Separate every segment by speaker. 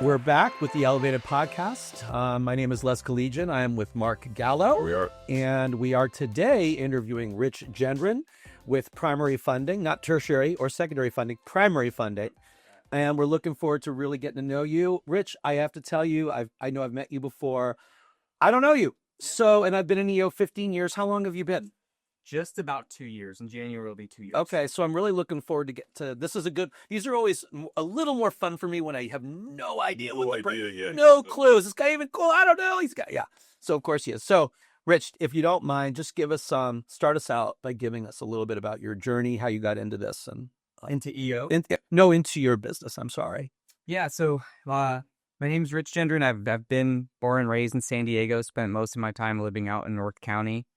Speaker 1: We're back with the Elevated Podcast. My name is Les Collegian. I am with Mark Gallo.
Speaker 2: We are.
Speaker 1: And we are today interviewing Rich Gendron with primary funding, not tertiary or secondary funding, primary funding. And we're looking forward to really getting to know you. Rich, I have to tell you, I know I've met you before. I don't know you. And I've been in EO 15 years. How long have you been?
Speaker 3: Just about 2 years. In January will be 2 years.
Speaker 1: Okay, so I'm really looking forward to get to this. These are always a little more fun for me when I have no idea no clue. Is this guy even cool? I don't know. Yeah. So of course he is. So Rich, if you don't mind, just give us start us out by giving us a little bit about your journey, how you got into this and
Speaker 3: into EO.
Speaker 1: Into your business. I'm sorry.
Speaker 3: Yeah. So my name's Rich Gendron. I've been born and raised in San Diego. Spent most of my time living out in North County.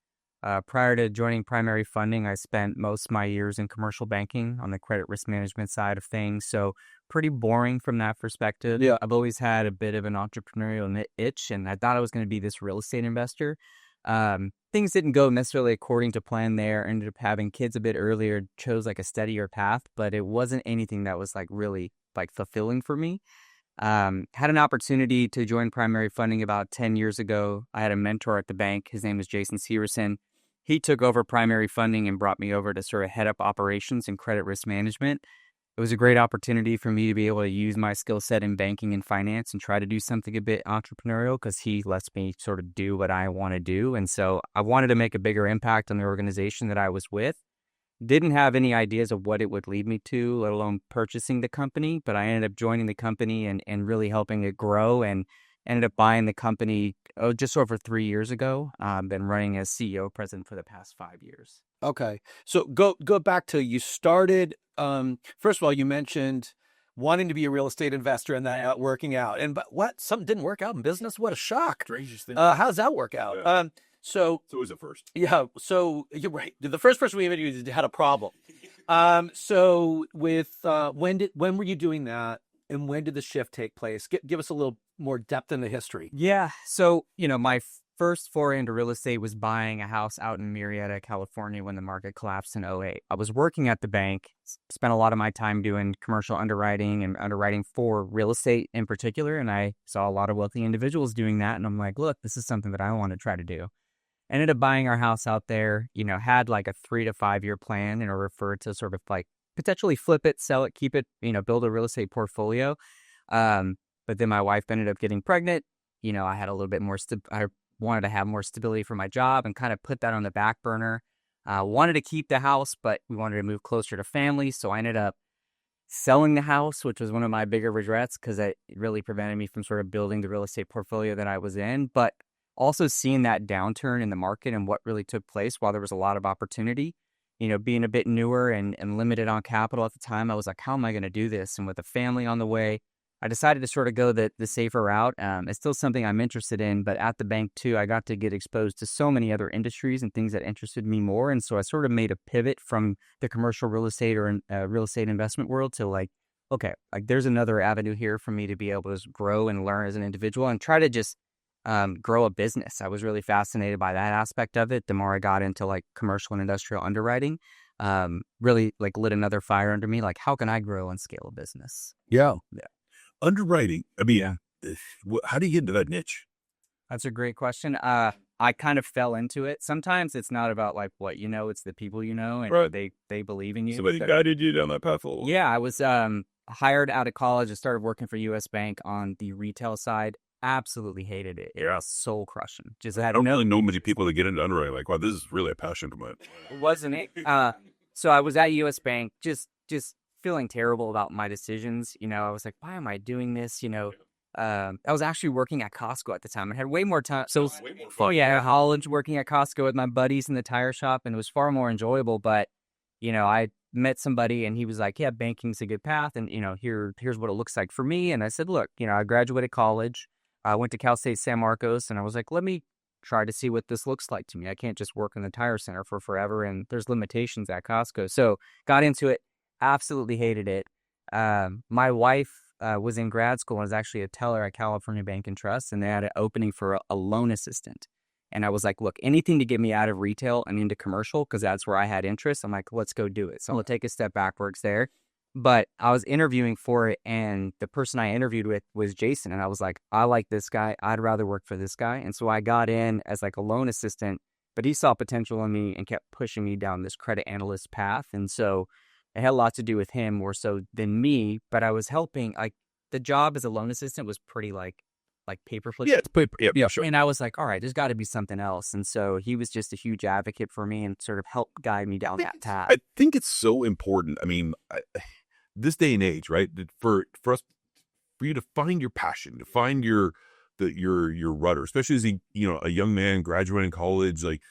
Speaker 3: Prior to joining primary funding, I spent most of my years in commercial banking on the credit risk management side of things. So pretty boring from that perspective.
Speaker 1: Yeah.
Speaker 3: I've always had a bit of an entrepreneurial itch, and I thought I was going to be this real estate investor. Things didn't go necessarily according to plan there. Ended up having kids a bit earlier, chose like a steadier path, but it wasn't anything that was like really like fulfilling for me. Had an opportunity to join primary funding about 10 years ago. I had a mentor at the bank. His name is Jason Severson. He took over primary funding and brought me over to sort of head up operations and credit risk management. It was a great opportunity for me to be able to use my skill set in banking and finance and try to do something a bit entrepreneurial because he lets me sort of do what I want to do. And so I wanted to make a bigger impact on the organization that I was with. Didn't have any ideas of what it would lead me to, let alone purchasing the company, but I ended up joining the company and really helping it grow and ended up buying the company just over 3 years ago. Been running as CEO president for the past 5 years.
Speaker 1: Okay. So go back to you started, first of all, you mentioned wanting to be a real estate investor and that not working out. But what? Something didn't work out in business? What a shock.
Speaker 2: Strangest thing.
Speaker 1: How does that work out?
Speaker 2: Yeah.
Speaker 1: So
Speaker 2: it was a first.
Speaker 1: Yeah. So you're right. The first person we interviewed had a problem. So with, when were you doing that? And when did the shift take place? Give us a little more depth in the history.
Speaker 3: Yeah. So, my first foray into real estate was buying a house out in Murrieta, California when the market collapsed in 2008. I was working at the bank, spent a lot of my time doing commercial underwriting and underwriting for real estate in particular. And I saw a lot of wealthy individuals doing that. And I'm like, look, this is something that I want to try to do. Ended up buying our house out there, had like a 3 to 5 year plan in order for it to sort of like potentially flip it, sell it, keep it, build a real estate portfolio. But then my wife ended up getting pregnant. I had a little bit more, I wanted to have more stability for my job and kind of put that on the back burner. Wanted to keep the house, but we wanted to move closer to family. So I ended up selling the house, which was one of my bigger regrets because it really prevented me from sort of building the real estate portfolio that I was in. But also seeing that downturn in the market and what really took place while there was a lot of opportunity, being a bit newer and limited on capital at the time, I was like, how am I going to do this? And with a family on the way, I decided to sort of go the safer route. It's still something I'm interested in, but at the bank too, I got to get exposed to so many other industries and things that interested me more. And so I sort of made a pivot from the commercial real estate or real estate investment world to like, okay, like there's another avenue here for me to be able to grow and learn as an individual and try to just grow a business. I was really fascinated by that aspect of it. The more I got into like commercial and industrial underwriting, really like lit another fire under me. Like, how can I grow and scale a business?
Speaker 1: Yeah.
Speaker 2: Underwriting. I mean, how do you get into that niche?
Speaker 3: That's a great question. I kind of fell into it. Sometimes it's not about like what you know, it's the people you know, and
Speaker 2: Right.
Speaker 3: they believe in you.
Speaker 2: Somebody guided you down that path a little.
Speaker 3: Yeah, I was hired out of college. I started working for U.S. Bank on the retail side. Absolutely hated it. It was soul crushing. Just
Speaker 2: I don't really know many people that get into underwriting. Like, wow, this is really a passion of mine.
Speaker 3: Wasn't it? So I was at U.S. Bank, just feeling terrible about my decisions. I was like, why am I doing this? I was actually working at Costco at the time. I had way more time. So, college working at Costco with my buddies in the tire shop, and it was far more enjoyable. But, I met somebody and he was like, yeah, banking's a good path. And, here's what it looks like for me. And I said, look, I graduated college. I went to Cal State San Marcos, and I was like, let me try to see what this looks like to me. I can't just work in the tire center for forever, and there's limitations at Costco. So got into it, absolutely hated it. My wife was in grad school and was actually a teller at California Bank and Trust, and they had an opening for a loan assistant. And I was like, look, anything to get me out of retail and into commercial, because that's where I had interest. I'm like, let's go do it. So I'll take a step backwards there. But I was interviewing for it, and the person I interviewed with was Jason. And I was like, I like this guy. I'd rather work for this guy. And so I got in as like a loan assistant, but he saw potential in me and kept pushing me down this credit analyst path. And so it had a lot to do with him more so than me, but I was helping. Like the job as a loan assistant was pretty like paper push.
Speaker 2: Yeah, it's paper. Yeah, sure.
Speaker 3: And I was like, all right, there's got to be something else. And so he was just a huge advocate for me and sort of helped guide me down that path.
Speaker 2: I think it's so important. I mean, this day and age, right? For us, for you to find your passion, to find your rudder, especially as a young man graduating college, like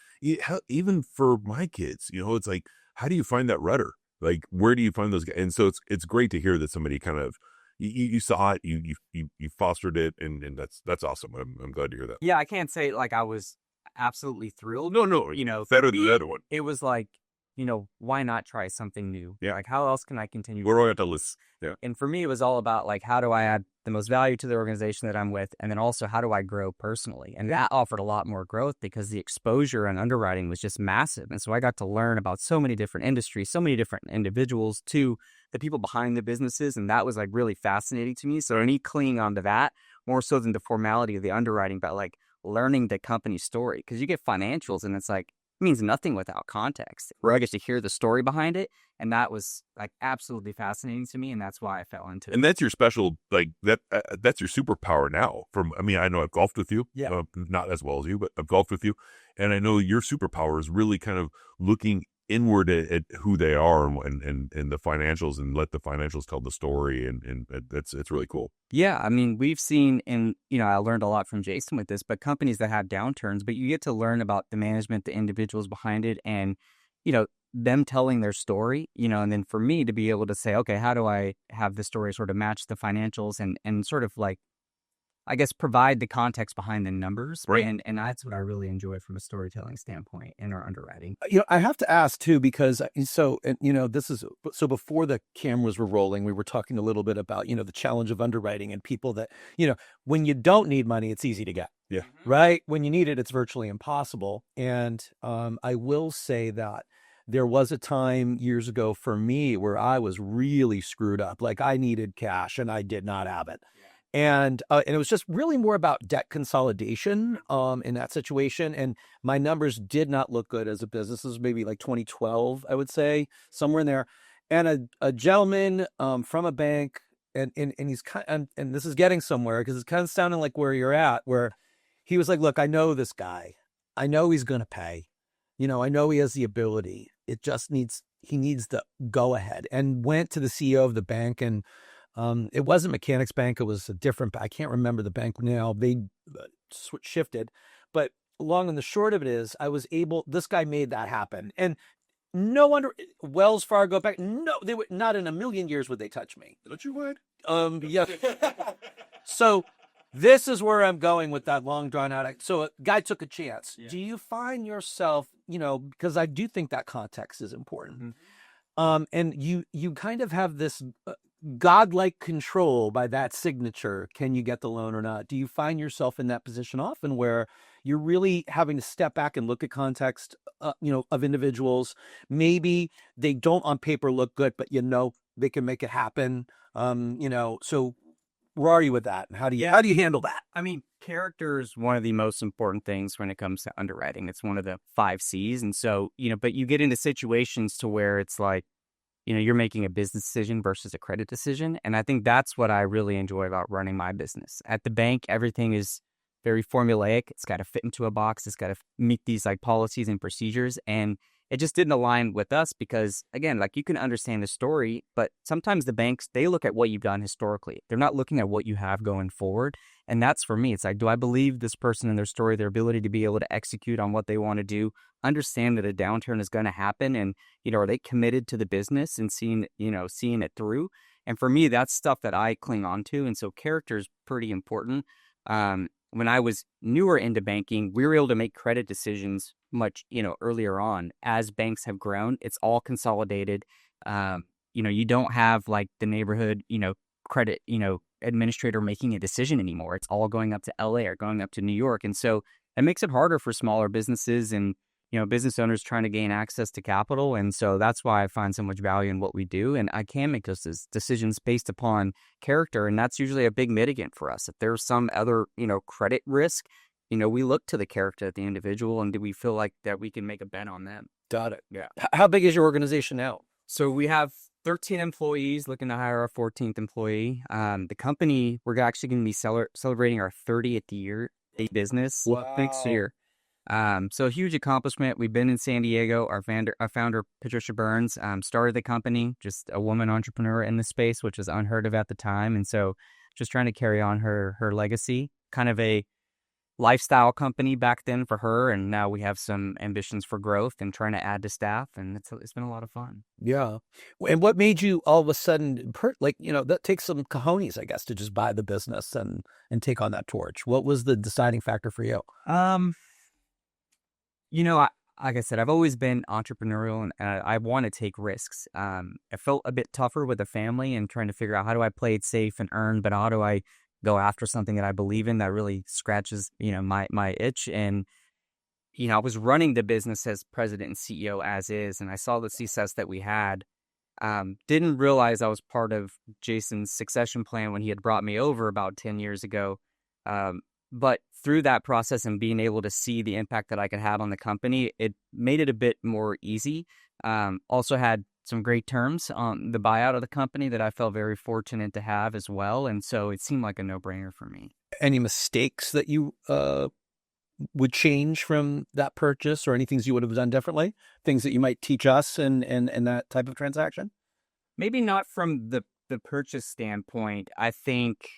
Speaker 2: even for my kids, it's like, how do you find that rudder? Like, where do you find those guys? And so it's great to hear that somebody kind of you saw it, you fostered it, and that's awesome. I'm glad to hear that.
Speaker 3: Yeah, I can't say like I was absolutely thrilled.
Speaker 2: No, better than the other one.
Speaker 3: It was like, why not try something new?
Speaker 2: Yeah.
Speaker 3: Like, how else can I continue?
Speaker 2: We're all at the list. Yeah.
Speaker 3: And for me, it was all about like, how do I add the most value to the organization that I'm with? And then also, how do I grow personally? And that offered a lot more growth because the exposure and underwriting was just massive. And so I got to learn about so many different industries, so many different individuals, to the people behind the businesses. And that was like really fascinating to me. So me clinging onto that more so than the formality of the underwriting, but like learning the company story, because you get financials and it's like, it means nothing without context, where I get to hear the story behind it. And that was like absolutely fascinating to me. And that's why I fell into it.
Speaker 2: And that's your special, like that's your superpower now. I know I've golfed with you, not as well as you, but I've golfed with you. And I know your superpower is really kind of looking inward at who they are and the financials, and let the financials tell the story. And it's really cool.
Speaker 3: Yeah. I mean, we've seen, and, I learned a lot from Jason with this, but companies that have downturns, but you get to learn about the management, the individuals behind it, and, them telling their story, and then for me to be able to say, okay, how do I have the story sort of match the financials and sort of like, I guess, provide the context behind the numbers.
Speaker 2: Right.
Speaker 3: And that's what I really enjoy from a storytelling standpoint in our underwriting.
Speaker 1: I have to ask too, because this is so before the cameras were rolling, we were talking a little bit about, the challenge of underwriting and people that, when you don't need money, it's easy to get.
Speaker 2: Yeah.
Speaker 1: Right. When you need it, it's virtually impossible. And I will say that there was a time years ago for me where I was really screwed up. Like I needed cash and I did not have it. And it was just really more about debt consolidation in that situation. And my numbers did not look good as a business. This was maybe like 2012, I would say, somewhere in there. And a gentleman from a bank, and he's kind of, and this is getting somewhere because it's kind of sounding like where you're at, where he was like, look, I know this guy. I know he's going to pay. I know he has the ability. It just he needs the go ahead, and went to the CEO of the bank. And it wasn't Mechanics Bank. It was a different, I can't remember the bank now. They shifted, but long and the short of it is this guy made that happen. And no wonder Wells Fargo back. No, they would not in a million years would they touch me.
Speaker 2: Don't you would?
Speaker 1: Yeah. So this is where I'm going with that long drawn out. So a guy took a chance. Yeah. Do you find yourself, because I do think that context is important. Mm-hmm. And you kind of have this godlike control by that signature. Can you get the loan or not? Do you find yourself in that position often where you're really having to step back and look at context, of individuals? Maybe they don't on paper look good, but they can make it happen. So where are you with that? And how do you handle that?
Speaker 3: I mean, character is one of the most important things when it comes to underwriting. It's one of the 5 C's. And so, but you get into situations to where it's like, you're making a business decision versus a credit decision. And I think that's what I really enjoy about running my business. At the bank, everything is very formulaic. It's got to fit into a box. It's got to meet these like policies and procedures. And it just didn't align with us because, again, like you can understand the story, but sometimes the banks, they look at what you've done historically. They're not looking at what you have going forward. And that's for me. It's like, do I believe this person and their story, their ability to be able to execute on what they want to do, understand that a downturn is going to happen? And, are they committed to the business and seeing it through? And for me, that's stuff that I cling on to. And so character is pretty important. When I was newer into banking, we were able to make credit decisions much, earlier on. As banks have grown, it's all consolidated. You don't have like the neighborhood, credit, administrator making a decision anymore. It's all going up to LA or going up to New York. And so it makes it harder for smaller businesses. And, business owners trying to gain access to capital. And so that's why I find so much value in what we do. And I can make those decisions based upon character. And that's usually a big mitigant for us. If there's some other, credit risk, we look to the character of the individual, and do we feel like that we can make a bet on them?
Speaker 1: Got it.
Speaker 3: Yeah.
Speaker 1: How big is your organization now?
Speaker 3: So we have 13 employees, looking to hire our 14th employee. The company, we're actually going to be celebrating our 30th year in business next year. So a huge accomplishment. We've been in San Diego. Our founder, Patricia Burns, started the company, just a woman entrepreneur in the space, which was unheard of at the time. And so just trying to carry on her legacy, kind of a lifestyle company back then for her. And now we have some ambitions for growth and trying to add to staff. And it's been a lot of fun.
Speaker 1: Yeah. And what made you all of a sudden, that takes some cojones, I guess, to just buy the business and take on that torch. What was the deciding factor for you?
Speaker 3: Like I said, I've always been entrepreneurial, and I want to take risks. I felt a bit tougher with a family and trying to figure out, how do I play it safe and earn, but how do I go after something that I believe in that really scratches, my itch. And, I was running the business as president and CEO as is, and I saw the success that we had. Didn't realize I was part of Jason's succession plan when he had brought me over about 10 years ago. But through that process and being able to see the impact that I could have on the company, it made it a bit more easy. Also had some great terms on the buyout of the company that I felt very fortunate to have as well. And so it seemed like a no-brainer for me.
Speaker 1: Any mistakes that you would change from that purchase, or any things you would have done differently? Things that you might teach us in that type of transaction?
Speaker 3: Maybe not from the purchase standpoint. I think,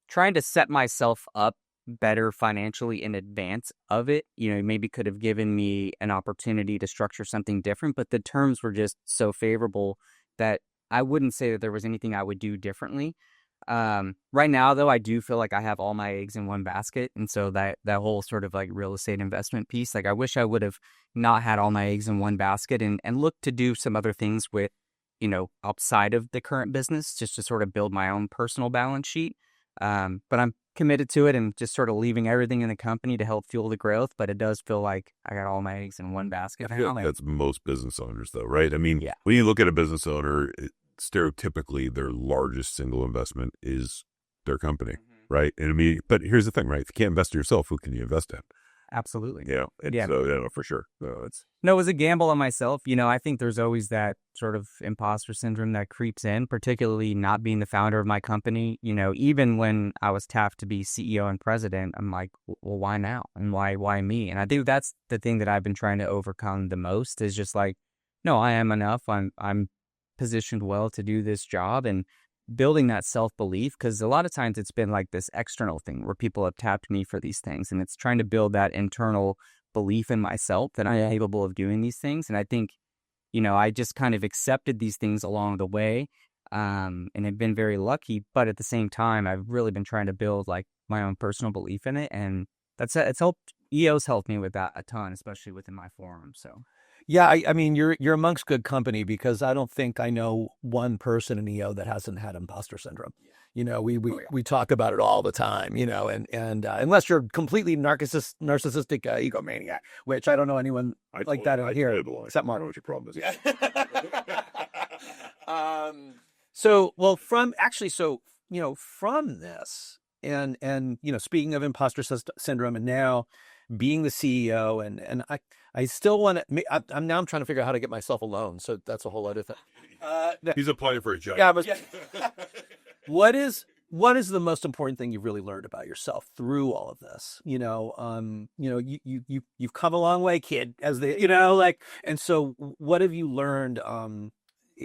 Speaker 3: trying to set myself up better financially in advance of it, maybe could have given me an opportunity to structure something different, but the terms were just so favorable that I wouldn't say that there was anything I would do differently. Right now, though, I do feel like I have all my eggs in one basket. And so that whole sort of like real estate investment piece, like I wish I would have not had all my eggs in one basket and looked to do some other things with, outside of the current business, just to sort of build my own personal balance sheet. But I'm committed to it and just sort of leaving everything in the company to help fuel the growth. But it does feel like I got all my eggs in one basket.
Speaker 2: I feel like that's most business owners, though, right? I mean, When you look at a business owner, stereotypically, their largest single investment is their company, right? And I mean, but here's the thing, right? If you can't invest in yourself, who can you invest in?
Speaker 3: Absolutely.
Speaker 2: So, for sure.
Speaker 3: No, it was a gamble on myself. I think there's always that sort of imposter syndrome that creeps in, particularly not being the founder of my company. Even when I was tapped to be CEO and president, I'm like, well, why now? And why me? And I think that's the thing that I've been trying to overcome the most, is just like, no, I am enough. I'm positioned well to do this job, and building that self-belief, because a lot of times it's been like this external thing where people have tapped me for these things, and it's trying to build that internal belief in myself that I am capable of doing these things. And I think, I just kind of accepted these things along the way, and have been very lucky. But at the same time, I've really been trying to build like my own personal belief in it, and it's helped. EO's helped me with that a ton, especially within my forum. So.
Speaker 1: Yeah, I mean, you're amongst good company, because I don't think I know one person in EO that hasn't had imposter syndrome. We talk about it all the time, and unless you're completely narcissistic egomaniac, which I don't know anyone like that out here, except Mark.
Speaker 2: I know what your problem is.
Speaker 1: Yeah. From this, and speaking of imposter syndrome, and now being the CEO, and I still want to. I'm trying to figure out how to get myself a loan. So that's a whole other thing.
Speaker 2: He's applying for a job.
Speaker 1: Yeah. What is the most important thing you've really learned about yourself through all of this? You've come a long way, kid. And so what have you learned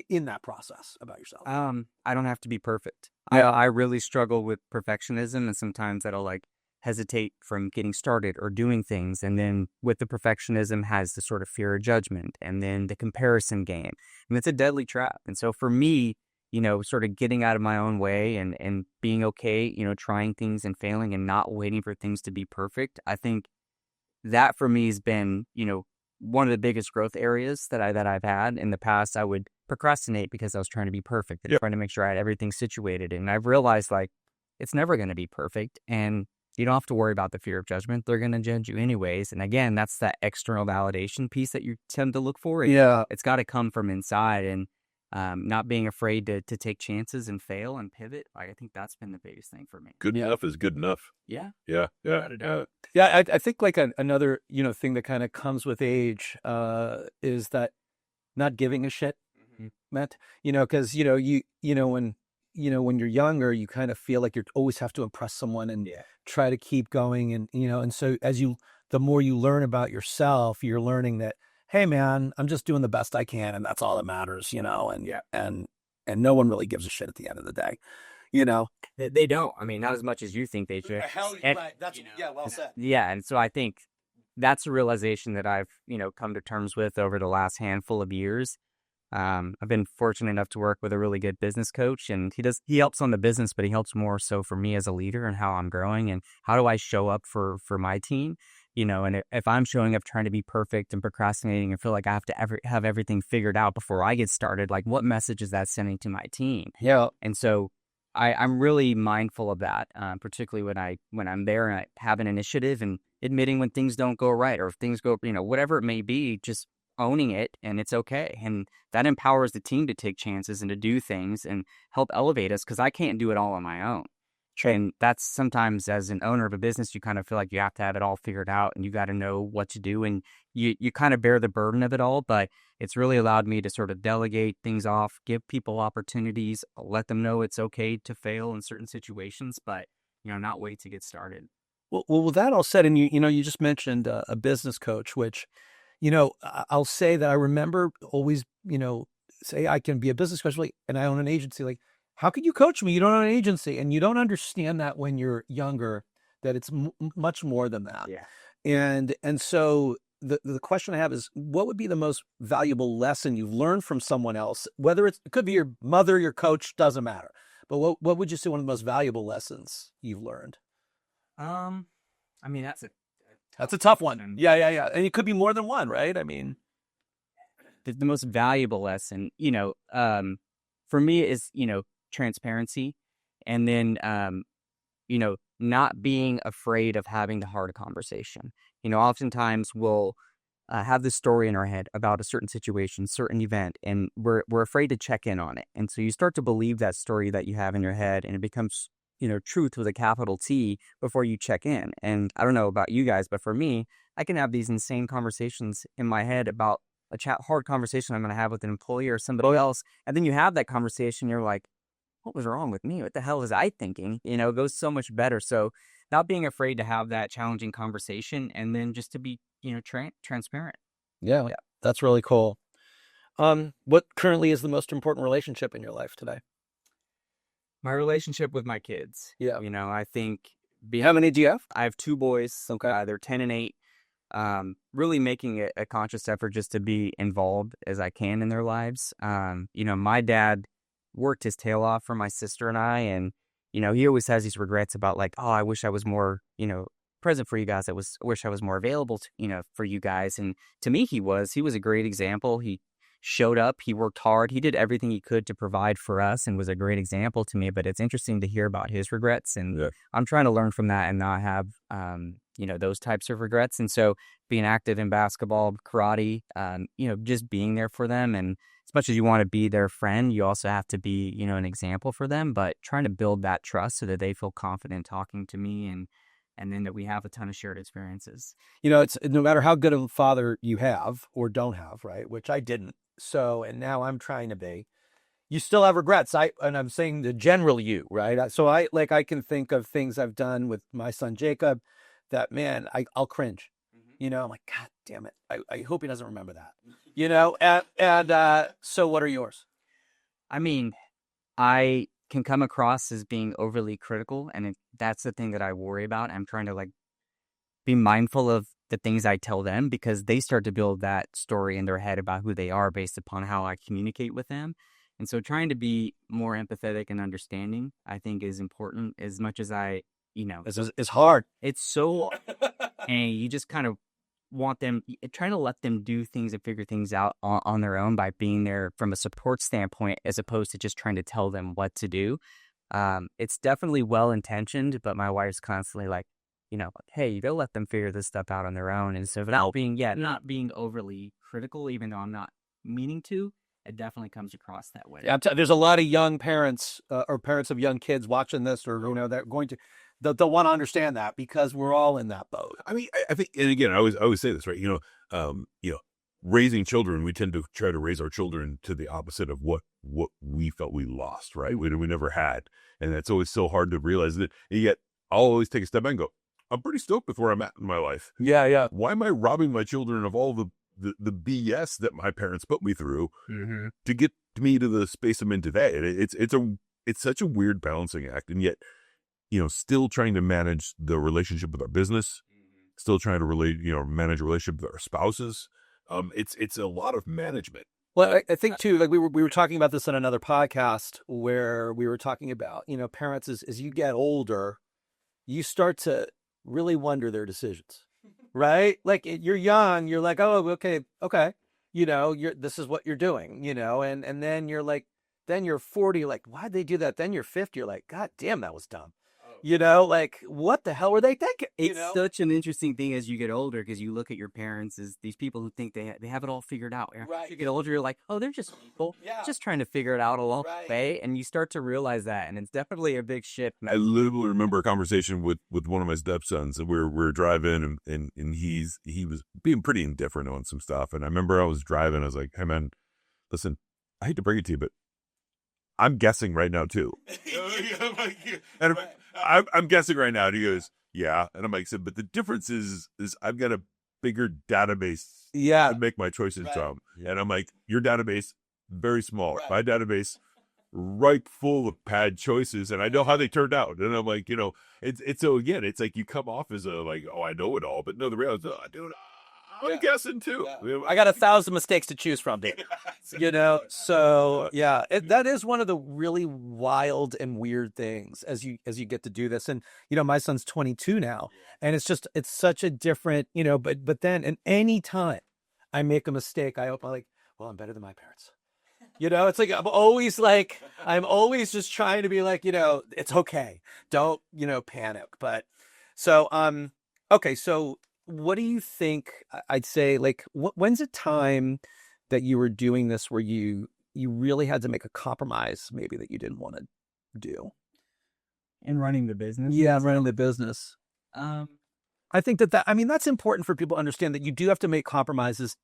Speaker 1: in that process about yourself?
Speaker 3: I don't have to be perfect. I really struggle with perfectionism, and sometimes that'll like hesitate from getting started or doing things. And then with the perfectionism has the sort of fear of judgment, and then the comparison game. And it's a deadly trap. And so for me, sort of getting out of my own way and being okay, trying things and failing and not waiting for things to be perfect. I think that for me has been, one of the biggest growth areas that I've had. In the past, I would procrastinate because I was trying to be perfect and trying to make sure I had everything situated. And I've realized like, it's never going to be perfect. And you don't have to worry about the fear of judgment. They're going to judge you anyways. And again, that's that external validation piece that you tend to look for. It's got to come from inside, and not being afraid to take chances and fail and pivot. I think that's been the biggest thing for me.
Speaker 2: Good enough is good enough.
Speaker 3: Yeah.
Speaker 2: Yeah.
Speaker 1: I think like another thing that kind of comes with age is that not giving a shit, Matt. Because when you're younger, you kind of feel like you always have to impress someone and try to keep going, and so the more you learn about yourself, you're learning that, hey man, I'm just doing the best I can, and that's all that matters, and no one really gives a shit at the end of the day,
Speaker 3: They don't. I mean, not as much as you think they should.
Speaker 1: Right. That's well said.
Speaker 3: Yeah, and so I think that's a realization that I've come to terms with over the last handful of years. I've been fortunate enough to work with a really good business coach, and he helps on the business, but he helps more so for me as a leader and how I'm growing and how do I show up for my team. And if I'm showing up trying to be perfect and procrastinating and feel like I have to have everything figured out before I get started, like what message is that sending to my team?
Speaker 1: Yeah.
Speaker 3: And so I'm really mindful of that, particularly when I'm there and I have an initiative and admitting when things don't go right or if things go, whatever it may be, just owning it, and it's okay. And that empowers the team to take chances and to do things and help elevate us, because I can't do it all on my own. And that's sometimes, as an owner of a business, you kind of feel like you have to have it all figured out and you got to know what to do, and you kind of bear the burden of it all. But it's really allowed me to sort of delegate things off, give people opportunities, let them know it's okay to fail in certain situations, but not wait to get started.
Speaker 1: Well, with that all said, and you just mentioned a business coach, which I'll say that I remember always say I can be a business coach, and I own an agency. Like, how could you coach me? You don't own an agency, and you don't understand that when you're younger, that it's much more than that.
Speaker 3: Yeah.
Speaker 1: And so the question I have is, what would be the most valuable lesson you've learned from someone else? Whether it could be your mother, your coach, doesn't matter. But what would you say one of the most valuable lessons you've learned?
Speaker 3: I mean,
Speaker 1: That's a tough one. Yeah. And it could be more than one, right? I mean,
Speaker 3: the most valuable lesson, for me is, transparency, and then, not being afraid of having the hard conversation. Oftentimes we'll have this story in our head about a certain situation, certain event, and we're afraid to check in on it. And so you start to believe that story that you have in your head, and it becomes truth with a capital T before you check in. And I don't know about you guys, but for me, I can have these insane conversations in my head about hard conversation I'm going to have with an employee or somebody else. And then you have that conversation, you're like, what was wrong with me? What the hell was I thinking? It goes so much better. So not being afraid to have that challenging conversation, and then just to be, transparent.
Speaker 1: Yeah, that's really cool. What currently is the most important relationship in your life today?
Speaker 3: My relationship with my kids.
Speaker 1: Yeah.
Speaker 3: I think.
Speaker 1: How many do you have?
Speaker 3: I have 2 boys.
Speaker 1: Okay.
Speaker 3: They're 10 and 8. Really making it a conscious effort just to be involved as I can in their lives. My dad worked his tail off for my sister and I, and he always has these regrets about like, oh, I wish I was more present for you guys. Wish I was more available to, for you guys. And to me, he was a great example. He showed up, he worked hard, he did everything he could to provide for us, and was a great example to me. But it's interesting to hear about his regrets, and I'm trying to learn from that and not have those types of regrets. And so being active in basketball, karate, just being there for them. And as much as you want to be their friend, you also have to be, an example for them, but trying to build that trust so that they feel confident talking to me, and then that we have a ton of shared experiences.
Speaker 1: It's no matter how good of a father you have or don't have, right? Which I didn't. So, and now I'm trying to be, you still have regrets. And I'm saying the general you, right? So I can think of things I've done with my son, Jacob, that, man, I'll cringe, I'm like, God damn it. I hope he doesn't remember that, and so what are yours?
Speaker 3: I mean, I can come across as being overly critical, and that's the thing that I worry about. I'm trying to be mindful of the things I tell them, because they start to build that story in their head about who they are based upon how I communicate with them. And so trying to be more empathetic and understanding, I think, is important, as much as I,
Speaker 1: it's hard.
Speaker 3: It's so, and you just kind of want them, trying to let them do things and figure things out on their own by being there from a support standpoint, as opposed to just trying to tell them what to do. It's definitely well-intentioned, but my wife's constantly like, hey, you gotta let them figure this stuff out on their own. And so not being overly critical, even though I'm not meaning to, it definitely comes across that way.
Speaker 1: Yeah, there's a lot of young parents or parents of young kids watching this, or they're going to, they'll want to understand that because we're all in that boat.
Speaker 2: I mean, I think, and again, I always say this, right? Raising children, we tend to try to raise our children to the opposite of what we felt we lost, right? We never had, and that's always so hard to realize that. And yet, I'll always take a step back and go, I'm pretty stoked with where I'm at in my life.
Speaker 1: Yeah.
Speaker 2: Why am I robbing my children of all the BS that my parents put me through to get me to the space I'm in today? It's such a weird balancing act, and yet, still trying to manage the relationship with our business, still trying to manage a relationship with our spouses. It's a lot of management.
Speaker 1: Well, I think too, like we were talking about this on another podcast where we were talking about, parents as you get older, you start to really wonder their decisions, right? Like you're young, you're like, oh, okay. This is what you're doing, and then you're like, then you're 40, like, why'd they do that? Then you're 50, you're like, God damn, that was dumb. Like, what the hell were they thinking?
Speaker 3: It's such an interesting thing as you get older, because you look at your parents as these people who think they have it all figured out.
Speaker 1: Right.
Speaker 3: As you get older, you're like, oh, they're just people, just trying to figure it out along the way, and you start to realize that, and it's definitely a big shift.
Speaker 2: I literally remember a conversation with one of my stepsons, and we're driving, and he was being pretty indifferent on some stuff, and I remember I was driving, I was like, hey man, listen, I hate to break it to you, but I'm guessing right now too. And I'm guessing right now. And he goes, yeah. And I'm like, but the difference is I've got a bigger database to make my choices from. And I'm like, your database, very small. My database, right full of bad choices. And I know how they turned out. And I'm like, it's so again, it's like you come off as I know it all. But no, the reality is, dude, I'm guessing too.
Speaker 1: Yeah. I got 1,000 mistakes to choose from, dude. So yeah, that is one of the really wild and weird things as you get to do this. And my son's 22 now, and it's such a different, but then in any time I make a mistake, I'm like, well, I'm better than my parents. It's like I'm always just trying to be like, it's okay, don't panic. But so okay, so. What do you think? I'd say, like, when's a time that you were doing this where you really had to make a compromise, maybe that you didn't want to do?
Speaker 3: In running the business?
Speaker 1: Yeah, running the business. I think that's important for people to understand that you do have to make compromises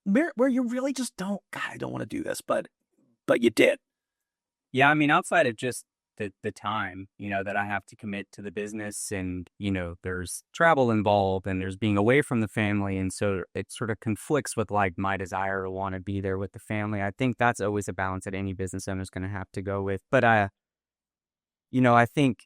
Speaker 1: where you really just don't, God, I don't want to do this, but you did.
Speaker 3: Yeah, I mean, outside of just the time, that I have to commit to the business, and, there's travel involved, and there's being away from the family. And so it sort of conflicts with like my desire to want to be there with the family. I think that's always a balance that any business owner is going to have to go with. But, I think,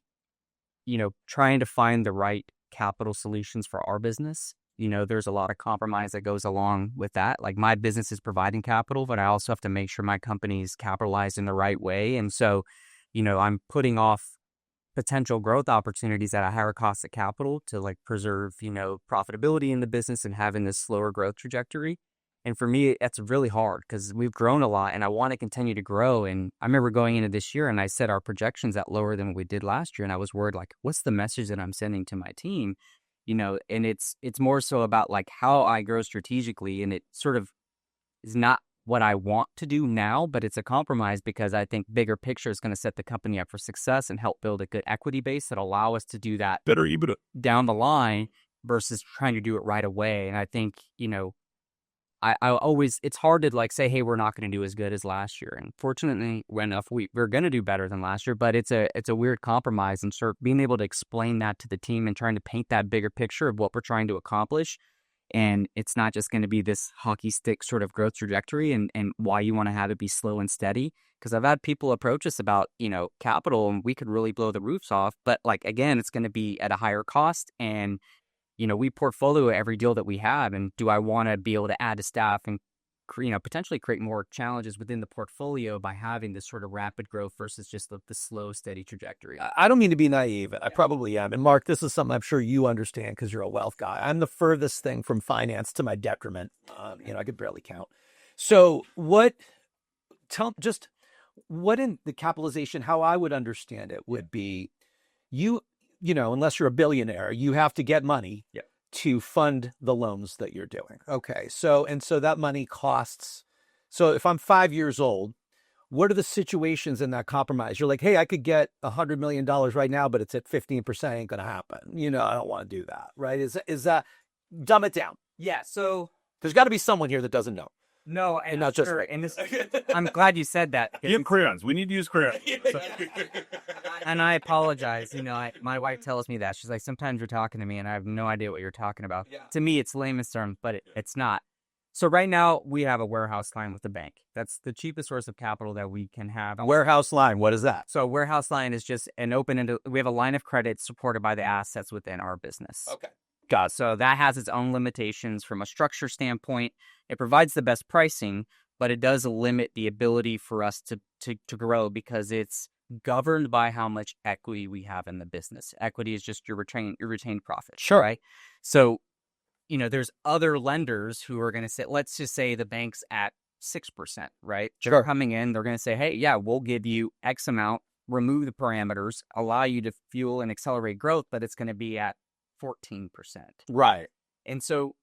Speaker 3: trying to find the right capital solutions for our business, there's a lot of compromise that goes along with that. Like my business is providing capital, but I also have to make sure my company is capitalized in the right way. And so, I'm putting off potential growth opportunities at a higher cost of capital to like preserve, profitability in the business and having this slower growth trajectory. And for me, it's really hard because we've grown a lot and I want to continue to grow. And I remember going into this year and I set our projections at lower than we did last year. And I was worried, like, what's the message that I'm sending to my team? And it's more so about like how I grow strategically. And it sort of is not what I want to do now, but it's a compromise because I think bigger picture is going to set the company up for success and help build a good equity base that allow us to do that
Speaker 2: better EBITDA
Speaker 3: down the line versus trying to do it right away. And I think, I always, it's hard to like say, hey, we're not going to do as good as last year. And fortunately enough, we're going to do better than last year, but it's a weird compromise, and sort of being able to explain that to the team and trying to paint that bigger picture of what we're trying to accomplish. And it's not just going to be this hockey stick sort of growth trajectory and why you want to have it be slow and steady. Because I've had people approach us about, capital, and we could really blow the roofs off. But like, again, it's going to be at a higher cost. And, we portfolio every deal that we have. And do I want to be able to add to staff and, potentially create more challenges within the portfolio by having this sort of rapid growth versus just the slow, steady trajectory?
Speaker 1: I don't mean to be naive. I probably am. And Mark, this is something I'm sure you understand because you're a wealth guy. I'm the furthest thing from finance to my detriment. I could barely count. So what in the capitalization, how I would understand it would be unless you're a billionaire, you have to get money
Speaker 3: Yep.
Speaker 1: to fund the loans that you're doing. Okay. So that money costs. So if I'm 5 years old, what are the situations in that compromise? You're like, hey, I could get $100 million right now, but it's at 15%. Ain't going to happen. I don't want to do that. Right. Is that, dumb it down.
Speaker 3: Yeah. So
Speaker 1: There's got to be someone here that doesn't know.
Speaker 3: no,
Speaker 1: And not just
Speaker 3: sure,
Speaker 1: me.
Speaker 3: and this, I'm glad you said that.
Speaker 2: You have crayons. We need to use crayons.
Speaker 3: And I apologize. My wife tells me that. She's like, sometimes you're talking to me and I have no idea what you're talking about.
Speaker 1: Yeah.
Speaker 3: To me, it's layman's terms, but it's not. So right now we have a warehouse line with the bank. That's the cheapest source of capital that we can have.
Speaker 1: A warehouse line. What is that?
Speaker 3: So a warehouse line is just an open-ended. We have a line of credit supported by the assets within our business.
Speaker 1: Okay.
Speaker 3: Got it. So that has its own limitations from a structure standpoint. It provides the best pricing, but it does limit the ability for us to grow because it's governed by how much equity we have in the business. Equity is just your retained profit.
Speaker 1: Sure.
Speaker 3: Right. So, there's other lenders who are going to say, let's just say the bank's at 6%, right?
Speaker 1: Sure.
Speaker 3: They're coming in, they're going to say, hey, yeah, we'll give you X amount, remove the parameters, allow you to fuel and accelerate growth, but it's going to be at 14%.
Speaker 1: Right.
Speaker 3: And so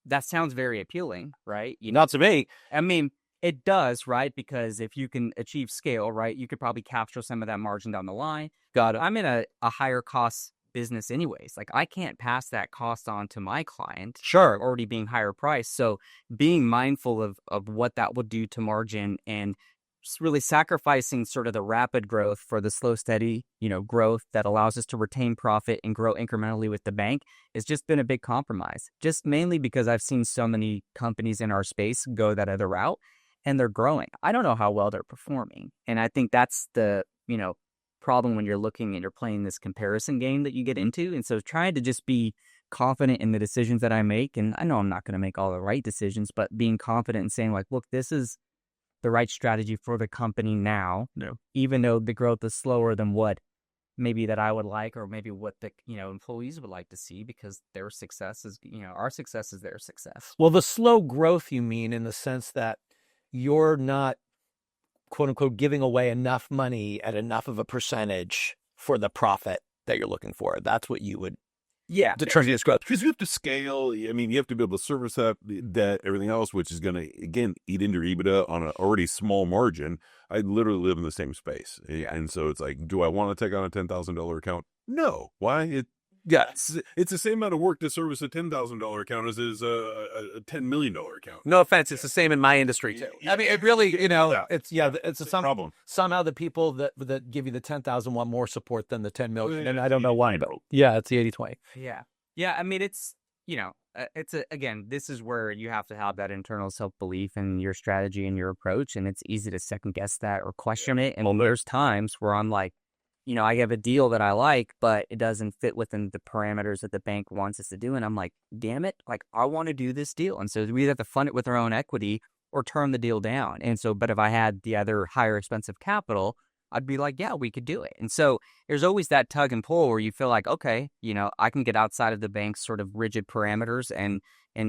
Speaker 3: that sounds very appealing, right?
Speaker 1: Not to me.
Speaker 3: I mean, it does, right? Because if you can achieve scale, right, you could probably capture some of that margin down the line.
Speaker 1: Got it.
Speaker 3: I'm in a higher cost business anyways. Like I can't pass that cost on to my client.
Speaker 1: Sure.
Speaker 3: Already being higher priced. So being mindful of what that will do to margin and really sacrificing sort of the rapid growth for the slow, steady, growth that allows us to retain profit and grow incrementally with the bank has just been a big compromise. Just mainly because I've seen so many companies in our space go that other route and they're growing. I don't know how well they're performing. And I think that's the, problem when you're looking and you're playing this comparison game that you get into. And so trying to just be confident in the decisions that I make. And I know I'm not going to make all the right decisions, but being confident and saying like, look, this is the right strategy for the company now, even though the growth is slower than what maybe that I would like, or maybe what the, employees would like to see, because their success is, our success is their success.
Speaker 1: Well, the slow growth, you mean in the sense that you're not, quote unquote, giving away enough money at enough of a percentage for the profit that you're looking for. That's what you would determine this growth.
Speaker 2: Because you have to scale. I mean, you have to be able to service that debt, everything else, which is going to, again, eat into your EBITDA on an already small margin. I literally live in the same space. And so it's like, do I want to take on a $10,000 account? No. Why? It's the same amount of work to service a $10,000 account as is a $10 million account.
Speaker 1: No offense, it's the same in my industry too. I mean, it really, it's a
Speaker 2: problem.
Speaker 1: Somehow the people that give you the 10,000 want more support than the 10 million,
Speaker 2: Yeah,
Speaker 1: and I don't know why. But yeah, it's the 80-20.
Speaker 3: Yeah. I mean, it's again, this is where you have to have that internal self-belief in your strategy and your approach, and it's easy to second guess that or question it. And there's times where I'm like, I have a deal that I like, but it doesn't fit within the parameters that the bank wants us to do. And I'm like, damn it, like I want to do this deal. And so we either have to fund it with our own equity or turn the deal down. And so, but if I had the other higher expensive capital, I'd be like, yeah, we could do it. And so there's always that tug and pull where you feel like, okay, I can get outside of the bank's sort of rigid parameters and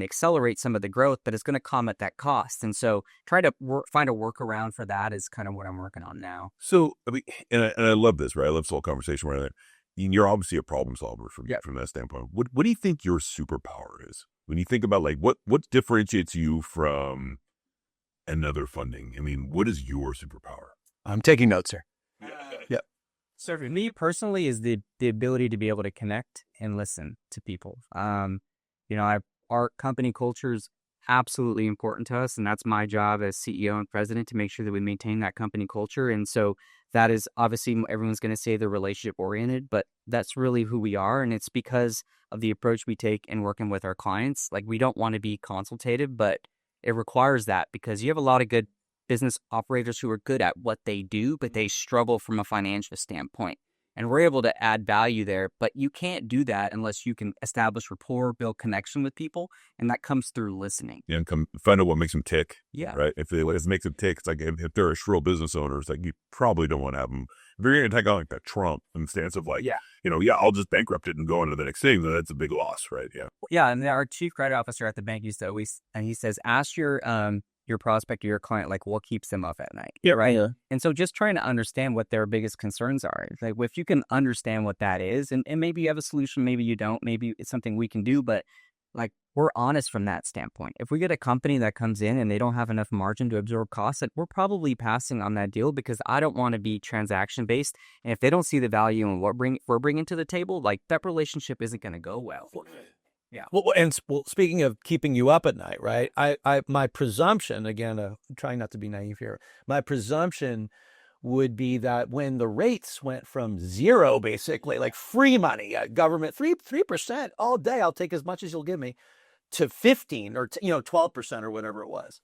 Speaker 3: accelerate some of the growth, but it's going to come at that cost. And so try to find a workaround for that is kind of what I'm working on now.
Speaker 2: So, I mean, and I love this, right? I love this whole conversation right there. You're obviously a problem solver from that standpoint. What do you think your superpower is? When you think about like what differentiates you from another funding? I mean, what is your superpower?
Speaker 1: I'm taking notes here. Yep.
Speaker 3: So for me personally is the ability to be able to connect and listen to people. Our company culture is absolutely important to us, and that's my job as CEO and president to make sure that we maintain that company culture. And so that is obviously everyone's going to say they're relationship oriented, but that's really who we are. And it's because of the approach we take in working with our clients. Like we don't want to be consultative, but it requires that because you have a lot of good business operators who are good at what they do, but they struggle from a financial standpoint. And we're able to add value there, but you can't do that unless you can establish rapport, build connection with people, and that comes through listening.
Speaker 2: Yeah, and find out what makes them tick.
Speaker 3: Yeah.
Speaker 2: Right? If it makes them tick, it's like if they're a shrill business owner, it's like you probably don't want to have them. If you're going to take on like that Trump in the stance of like, I'll just bankrupt it and go into the next thing, then that's a big loss, right? Yeah.
Speaker 3: Yeah, and our chief credit officer at the bank used to always, and he says, ask your your prospect or your client, like what keeps them up at night.
Speaker 1: Yeah.
Speaker 3: Right.
Speaker 1: Yeah.
Speaker 3: And so just trying to understand what their biggest concerns are. It's like, if you can understand what that is, and maybe you have a solution, maybe you don't, maybe it's something we can do, but like we're honest from that standpoint. If we get a company that comes in and they don't have enough margin to absorb costs, like we're probably passing on that deal, because I don't want to be transaction based. And if they don't see the value in what we're bringing to the table, like that relationship isn't going to go well. Yeah.
Speaker 1: Well, and speaking of keeping you up at night, right? My presumption, again, trying not to be naive here, my presumption would be that when the rates went from zero, basically like free money, government 3% all day, I'll take as much as you'll give me, to 15 or 12% or whatever it was,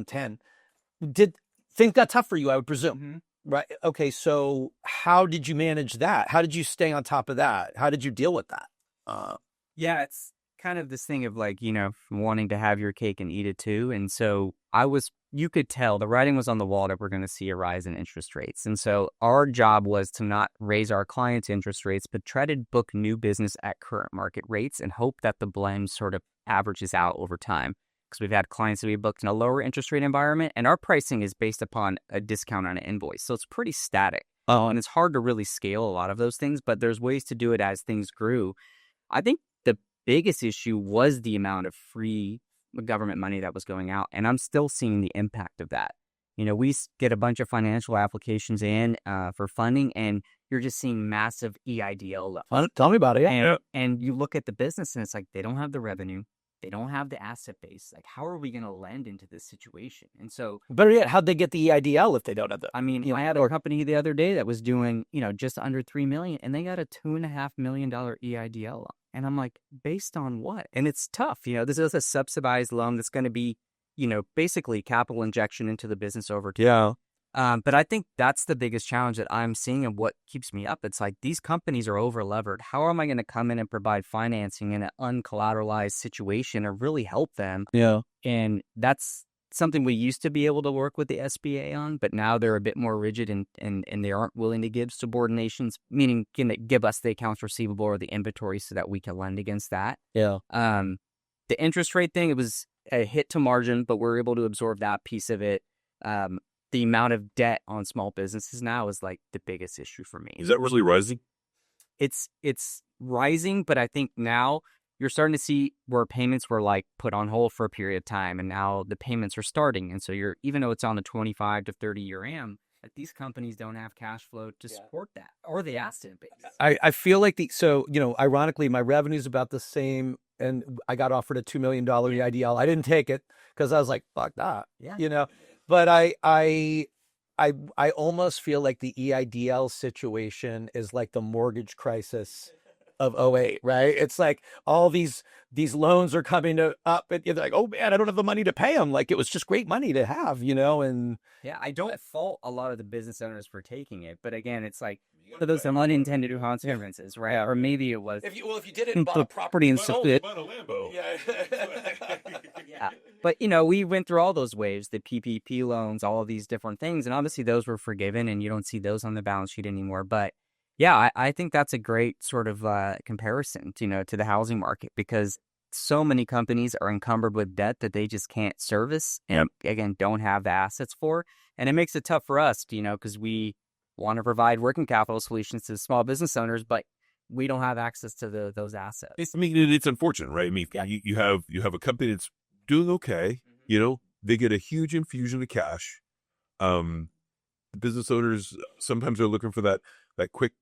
Speaker 1: 10. Did things got tough for you? I would presume.
Speaker 3: Mm-hmm.
Speaker 1: Right. Okay. So how did you manage that? How did you stay on top of that? How did you deal with that?
Speaker 3: Yeah, it's kind of this thing of like, wanting to have your cake and eat it too. And so you could tell the writing was on the wall that we're going to see a rise in interest rates. And so our job was to not raise our clients' interest rates, but try to book new business at current market rates and hope that the blend sort of averages out over time. Because we've had clients that we booked in a lower interest rate environment, and our pricing is based upon a discount on an invoice. So it's pretty static. And it's hard to really scale a lot of those things, but there's ways to do it as things grew. I think the biggest issue was the amount of free government money that was going out, and I'm still seeing the impact of that. We get a bunch of financial applications in for funding, and you're just seeing massive EIDL levels.
Speaker 1: Tell me about it. Yeah.
Speaker 3: And you look at the business, and it's like they don't have the revenue. They don't have the asset base. Like, how are we going to lend into this situation? And so,
Speaker 1: Better yet, how'd they get the EIDL if they don't have the?
Speaker 3: I mean, I had a company the other day that was doing, just under $3 million, and they got a $2.5 million EIDL loan. And I'm like, based on what? And it's tough. This is a subsidized loan that's going to be, basically capital injection into the business over time.
Speaker 1: Yeah.
Speaker 3: But I think that's the biggest challenge that I'm seeing and what keeps me up. It's like these companies are over levered. How am I going to come in and provide financing in an uncollateralized situation and really help them?
Speaker 1: Yeah.
Speaker 3: And that's something we used to be able to work with the SBA on, but now they're a bit more rigid and they aren't willing to give subordinations, meaning can they give us the accounts receivable or the inventory so that we can lend against that.
Speaker 1: Yeah.
Speaker 3: The interest rate thing, it was a hit to margin, but we're able to absorb that piece of it. The amount of debt on small businesses now is like the biggest issue for me.
Speaker 2: Is that really rising?
Speaker 3: It's rising, but I think now you're starting to see where payments were like put on hold for a period of time, and now the payments are starting. And so even though it's on a 25 to 30-year AM, like these companies don't have cash flow to support that or the asset base.
Speaker 1: I feel like ironically, my revenue's about the same, and I got offered a $2 million EIDL. I didn't take it because I was like, fuck that.
Speaker 3: Yeah.
Speaker 1: But I almost feel like the EIDL situation is like the mortgage crisis of '08, right? It's like all these loans are coming up, and you're like, oh man, I don't have the money to pay them. Like it was just great money to have, and
Speaker 3: yeah, I don't fault a lot of the business owners for taking it, but again, it's like one of those unintended consequences, right? Or maybe it was
Speaker 1: if you did it and bought a
Speaker 3: property and stuff.
Speaker 2: Bought a Lambo.
Speaker 3: Yeah, but we went through all those waves, the PPP loans, all of these different things, and obviously those were forgiven, and you don't see those on the balance sheet anymore. But yeah, I think that's a great sort of comparison, to the housing market, because so many companies are encumbered with debt that they just can't service, and again, don't have the assets for, and it makes it tough for us, because we want to provide working capital solutions to small business owners, but we don't have access to those assets.
Speaker 2: It's unfortunate, right? I mean, you have a company that's doing okay. They get a huge infusion of cash. The business owners sometimes are looking for that quick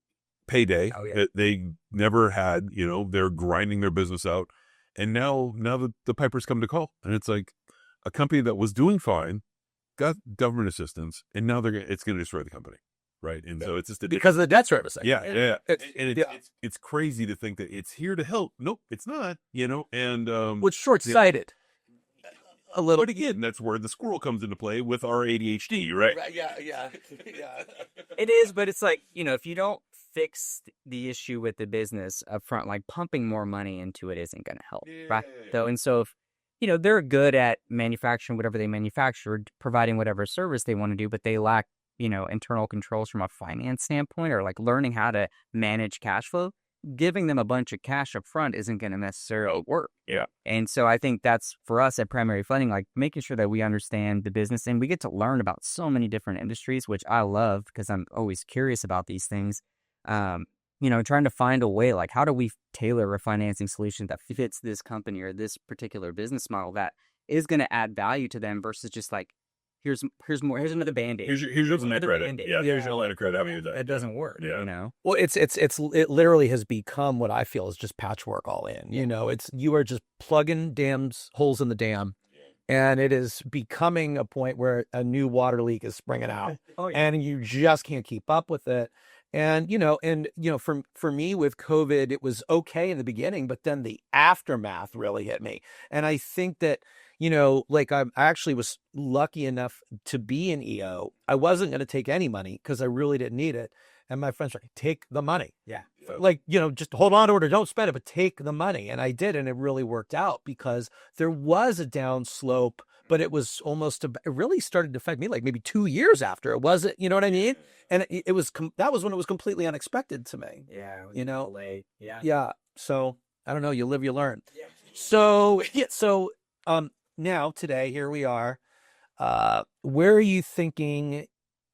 Speaker 2: payday that they never had. They're grinding their business out, and now the pipers come to call, and it's like a company that was doing fine got government assistance, and now it's going to destroy the company. Right. And so it's just
Speaker 1: because of the debt servicing.
Speaker 2: Yeah. It's crazy to think that it's here to help. Nope, it's not, and
Speaker 1: which short-sighted a little.
Speaker 2: But again, that's where the squirrel comes into play with our ADHD, right?
Speaker 1: Yeah.
Speaker 3: It is, but it's like, if you don't fix the issue with the business up front, like pumping more money into it isn't going to help. Right. Though, and so if they're good at manufacturing whatever they manufacture, providing whatever service they want to do, but they lack internal controls from a finance standpoint, or like learning how to manage cash flow, giving them a bunch of cash up front isn't going to necessarily work.
Speaker 2: Yeah.
Speaker 3: And so I think that's for us at Primary Funding, like making sure that we understand the business and we get to learn about so many different industries, which I love because I'm always curious about these things. Trying to find a way, like how do we tailor a financing solution that fits this company or this particular business model that is going to add value to them versus just like, here's another Band-Aid.
Speaker 2: Here's your line of credit.
Speaker 3: Band-Aid.
Speaker 2: Yeah, here's your line of credit. How many
Speaker 3: It doesn't work,
Speaker 2: Yeah.
Speaker 1: Well, it literally has become what I feel is just patchwork all in. You are just plugging holes in the dam, and it is becoming a point where a new water leak is springing out, and you just can't keep up with it. And for me with COVID, it was okay in the beginning, but then the aftermath really hit me, and I think that. Like I actually was lucky enough to be in EO. I wasn't going to take any money because I really didn't need it. And my friends were like, take the money.
Speaker 3: Yeah.
Speaker 1: Like, just hold on to it or don't spend it, but take the money. And I did. And it really worked out because there was a down slope, but it was it really started to affect me like maybe 2 years after. It wasn't, you know what I mean? And that was when it was completely unexpected to me.
Speaker 3: Yeah. It was
Speaker 1: Delayed.
Speaker 3: Yeah.
Speaker 1: Yeah. So I don't know. You live, you learn. Yeah. So, now, today, here we are. Where are you thinking,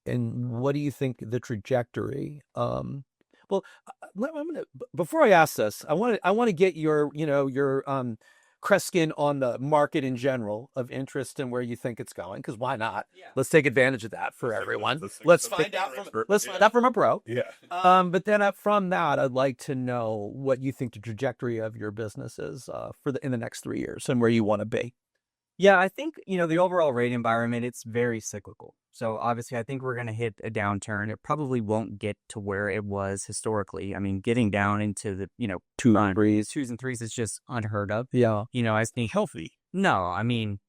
Speaker 1: and what do you think the trajectory? Before I ask this, I want to get your Kreskin on the market in general of interest and where you think it's going. Because why not? Yeah. Let's take advantage of that for everyone. Let's find out from a pro.
Speaker 2: Yeah.
Speaker 1: But then from that, I'd like to know what you think the trajectory of your business is in the next 3 years and where you want to be.
Speaker 3: Yeah, I think, the overall rate environment, it's very cyclical. So obviously, I think we're going to hit a downturn. It probably won't get to where it was historically. I mean, getting down into the, 2s and 3s is just unheard of.
Speaker 1: Yeah.
Speaker 3: I think
Speaker 2: Healthy.
Speaker 3: No, I mean,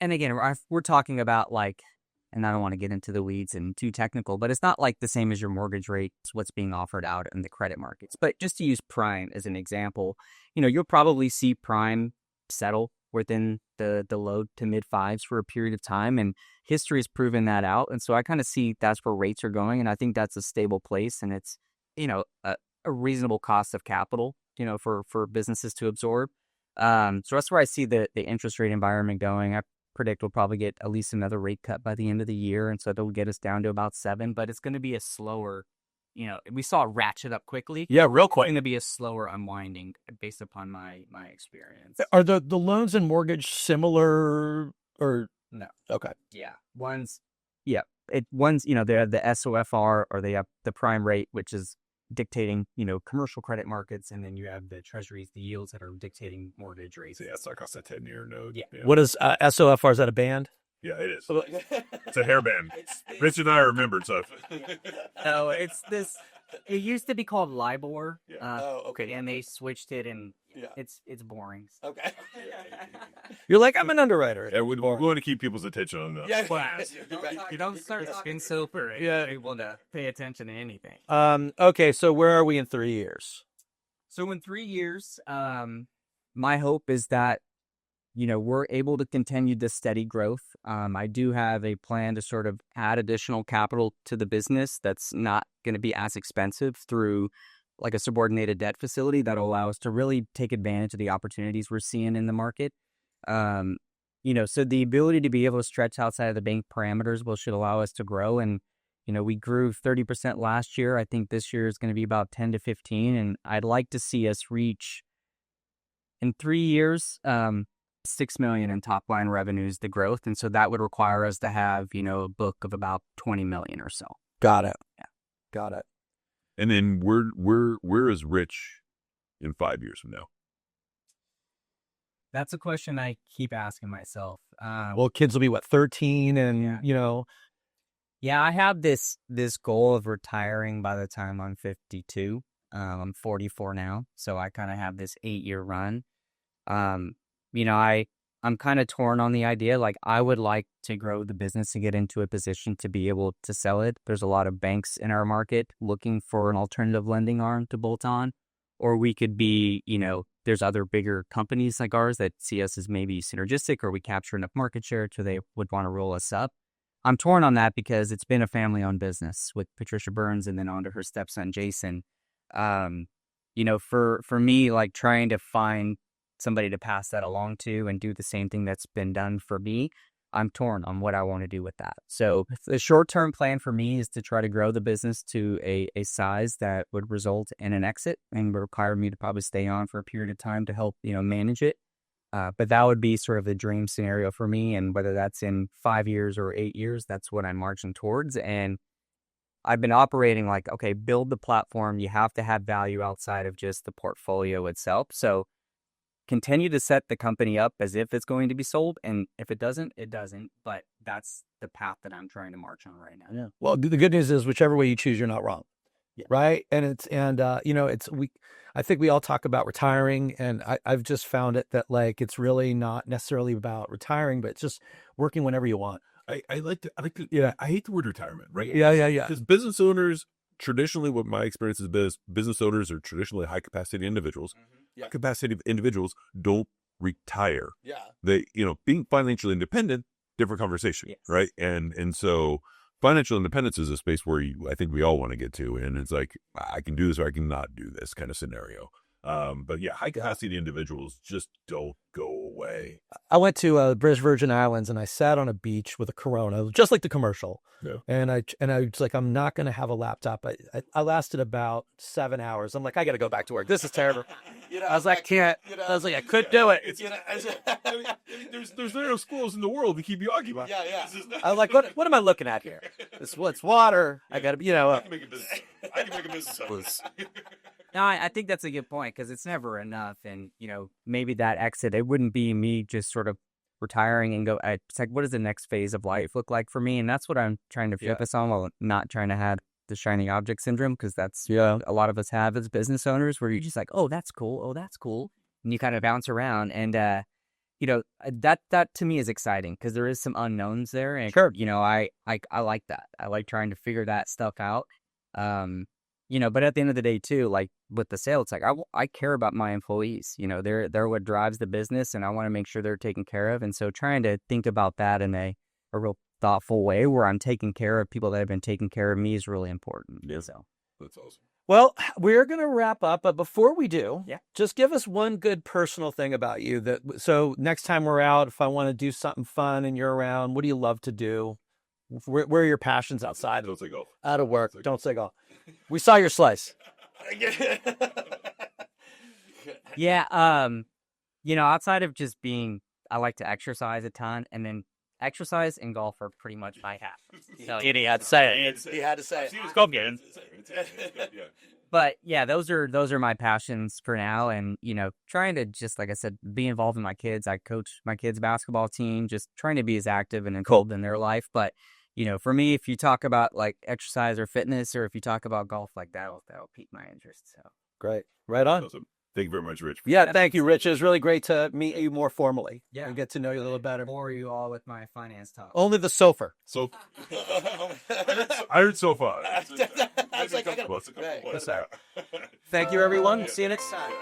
Speaker 3: and again, we're talking about like, and I don't want to get into the weeds and too technical, but it's not like the same as your mortgage rate, what's being offered out in the credit markets. But just to use prime as an example, you'll probably see prime settle within the low to mid 5s for a period of time. And history has proven that out. And so I kind of see that's where rates are going. And I think that's a stable place. And it's, a reasonable cost of capital, for businesses to absorb. So that's where I see the interest rate environment going. I predict we'll probably get at least another rate cut by the end of the year. And so that'll get us down to about 7, but it's going to be a slower, we saw it ratchet up quickly.
Speaker 1: Yeah, real quick.
Speaker 3: It's going to be a slower unwinding based upon my experience.
Speaker 1: Are the loans and mortgage similar or
Speaker 3: no?
Speaker 1: Okay.
Speaker 3: Yeah. One's they have the SOFR or they have the prime rate, which is dictating, commercial credit markets. And then you have the treasuries, the yields that are dictating mortgage rates.
Speaker 2: So it's like a 10-year note.
Speaker 3: Yeah.
Speaker 1: What is SOFR? Is that a band?
Speaker 2: Yeah, it is. It's a hairband. Rich and I remembered stuff.
Speaker 3: No, it's this. It used to be called LIBOR.
Speaker 2: Yeah.
Speaker 1: Okay.
Speaker 3: And they switched it, and it's boring.
Speaker 1: Okay. You're like, I'm an underwriter.
Speaker 2: Yeah, we want to keep people's attention on that.
Speaker 3: Yeah. You don't start talking super.
Speaker 1: Yeah.
Speaker 3: Able to pay attention to anything.
Speaker 1: Okay, so where are we in 3 years?
Speaker 3: So in 3 years, my hope is that we're able to continue this steady growth. I do have a plan to sort of add additional capital to the business that's not going to be as expensive through like a subordinated debt facility that'll allow us to really take advantage of the opportunities we're seeing in the market. So the ability to be able to stretch outside of the bank parameters should allow us to grow. And, we grew 30% last year. I think this year is going to be about 10 to 15. And I'd like to see us reach in 3 years, $6 million in top line revenues, the growth. And so that would require us to have, a book of about 20 million or so.
Speaker 1: Got it.
Speaker 3: Yeah.
Speaker 1: Got it.
Speaker 2: And then where is Rich in 5 years from now?
Speaker 3: That's a question I keep asking myself.
Speaker 1: Well, kids will be 13 and,
Speaker 3: Yeah, I have this goal of retiring by the time I'm 52. I'm 44 now. So I kind of have this 8-year run. I'm kind of torn on the idea. Like, I would like to grow the business and get into a position to be able to sell it. There's a lot of banks in our market looking for an alternative lending arm to bolt on. Or we could be, there's other bigger companies like ours that see us as maybe synergistic, or we capture enough market share to they would want to roll us up. I'm torn on that because it's been a family-owned business with Patricia Burns and then on to her stepson, Jason. for me, like trying to find somebody to pass that along to and do the same thing that's been done for me, I'm torn on what I want to do with that. So the short-term plan for me is to try to grow the business to a size that would result in an exit and require me to probably stay on for a period of time to help, manage it. But that would be sort of the dream scenario for me. And whether that's in 5 years or 8 years, that's what I'm marching towards. And I've been operating like, okay, build the platform. You have to have value outside of just the portfolio itself. So continue to set the company up as if it's going to be sold. And if it doesn't, it doesn't. But that's the path that I'm trying to march on right now.
Speaker 1: Yeah. Well, the good news is whichever way you choose, you're not wrong.
Speaker 3: Yeah.
Speaker 1: Right. I think we all talk about retiring, and I've just found it that like, it's really not necessarily about retiring, but it's just working whenever you want.
Speaker 2: I hate the word retirement, right?
Speaker 1: Yeah.
Speaker 2: Because business owners, traditionally, what my experience has been is business owners are traditionally high capacity individuals.
Speaker 1: Yeah.
Speaker 2: High capacity individuals don't retire.
Speaker 1: Yeah.
Speaker 2: They, being financially independent, different conversation,
Speaker 3: Yes.
Speaker 2: right? And so financial independence is a space where I think we all want to get to, and it's like, I can do this or I can not do this kind of scenario. But yeah, high capacity individuals just don't go away.
Speaker 1: I went to British Virgin Islands and I sat on a beach with a Corona, just like the commercial.
Speaker 2: Yeah.
Speaker 1: And I was like, I'm not going to have a laptop. I lasted about 7 hours. I'm like, I got to go back to work. This is terrible. I was like, I can't. I was like, I couldn't do it.
Speaker 2: There's no schools in the world to keep you occupied.
Speaker 1: Yeah. I was like, what am I looking at here? It's water. I got to,
Speaker 2: I can make a business out of this.
Speaker 3: No, I think that's a good point because it's never enough. And, maybe that exit, it wouldn't be me just sort of retiring and go, it's like, what does the next phase of life look like for me? And that's what I'm trying to focus on while not trying to have the shiny object syndrome, because that's a lot of us have as business owners, where you're just like, oh, that's cool. Oh, that's cool. And you kind of bounce around. And, that to me is exciting because there is some unknowns there. And,
Speaker 1: Sure.
Speaker 3: I like that. I like trying to figure that stuff out. But at the end of the day too, like with the sale, it's like, I care about my employees, they're what drives the business, and I want to make sure they're taken care of. And so trying to think about that in a real thoughtful way where I'm taking care of people that have been taking care of me is really important.
Speaker 2: Yeah.
Speaker 3: So
Speaker 2: That's awesome.
Speaker 1: Well, we're going to wrap up, but before we do,
Speaker 3: Yeah.
Speaker 1: just give us one good personal thing about you so next time we're out, if I want to do something fun and you're around, what do you love to do? Where are your passions outside?
Speaker 2: Don't say golf.
Speaker 1: Out of work. Don't say golf. We saw your slice.
Speaker 3: yeah, outside of just being, I like to exercise a ton, and then exercise and golf are pretty much my half. So,
Speaker 1: He had to say it. He had to say it.
Speaker 2: See this golf game. Yeah.
Speaker 3: But yeah, those are my passions for now, and trying to just, like I said, be involved in my kids. I coach my kids' basketball team, just trying to be as active and involved in their life. But for me, if you talk about like exercise or fitness, or if you talk about golf, like that'll pique my interest. So
Speaker 1: Great. Right on.
Speaker 2: Awesome. Thank you very much, Rich.
Speaker 1: Yeah, thank you, Rich. It was really great to meet you more formally.
Speaker 3: Yeah.
Speaker 1: And get to know you a little better.
Speaker 3: bore you all with my finance talk.
Speaker 1: Only the sofa.
Speaker 2: So, I heard so far.
Speaker 1: I was like, Thank you, everyone. See you next time.